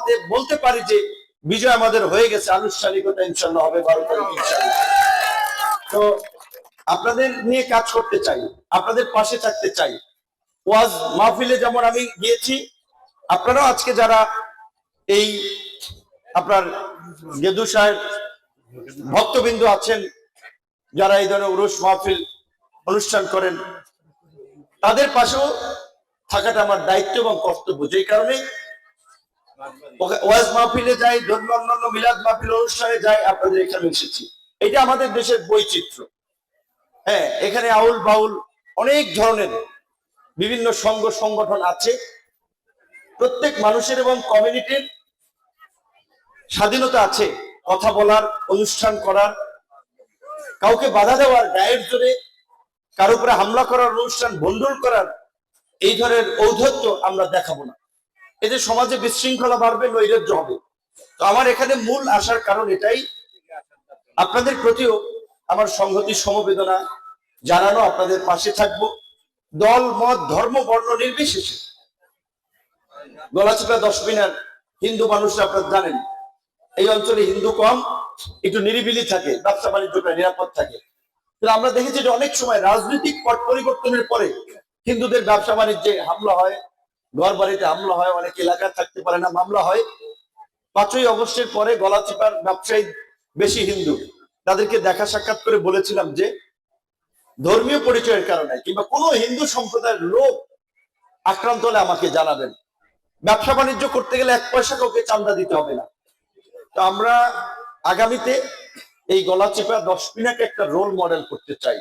দোয়াতে বলতে পারি যে বিজয় আমাদের হয়ে গেছে, আনুষ্ঠানিকতা ইনশাল্লাহ হবে 12 তারিখ ইনশাল্লাহ। তো আপনাদের নিয়ে কাজ করতে চাই, আপনাদের পাশে থাকতে চাই। ওয়াজ মাহফিলে যেমন আমি গিয়েছি, আপনারাও আজকে যারা এই আপনার গেদু সাহেব ভক্তবিন্দু আছেন, যারা এই ধরনের উরুস মাহফিল অনুষ্ঠান করেন, তাদের পাশেও থাকাটা আমার দায়িত্ব এবং কর্তব্য। যেই কারণে ওয়াজ মাহফিলে যাই, ধর্ম অন্যান্য মিলাদ মাহফিল অনুষ্ঠানে যাই, আপনাদের এখানে এসেছি। এটা আমাদের দেশের বৈচিত্র্য। হ্যাঁ, এখানে আউল বাউল অনেক ধরনের বিভিন্ন সংঘ সংগঠন আছে। প্রত্যেক মানুষের এবং কমিউনিটির স্বাধীনতা আছে কথা বলার, অনুষ্ঠান করার, কাউকে বাধা দেওয়ার, গায়ের জোরে কারো উপরে হামলা করার, অনুষ্ঠান ভণ্ডুল করার এই ধরনের ঔদ্ধত্য আমরা দেখাবো না। এতে সমাজে বিশৃঙ্খলা বাড়বে, নৈরাজ্য হবে। তো আমার এখানে মূল আসার কারণ এটাই, আপনাদের প্রতিও আমার সংহতি সমবেদনা জানানো, আপনাদের পাশে থাকবো দল মত ধর্ম বর্ণ নির্বিশেষে। গলাচিপা 10 মিনার হিন্দু মানুষরা আপনারা জানেন এই অঞ্চলে হিন্দু কম, একটু নিরিবিলি থাকে, ব্যবসা বাণিজ্যটা নিরাপদ থাকে। আমরা দেখেছি যে অনেক সময় রাজনৈতিক পট পরিবর্তনের পরে হিন্দুদের ব্যবসা বাণিজ্যে হামলা হয়, ঘর বাড়িতে হামলা হয়, অনেক এলাকা থাকতে পারে না, মামলা হয়। 5ই আগস্টের পরে গলাচিপার ব্যবসায়ী বেশি হিন্দু, তাদেরকে দেখা সাক্ষাৎ করে বলেছিলাম যে ধর্মীয় পরিচয়ের কারণে কিংবা কোনো হিন্দু সম্প্রদায়ের লোক আক্রান্ত হলে আমাকে জানাবেন। ব্যবসা বাণিজ্য করতে গেলে 1 পয়সা কাউকে চাঁদা দিতে হবে না। তো আমরা আগামীতে এই গলাচিপা 10 মিনাকে একটা রোল মডেল করতে চাই।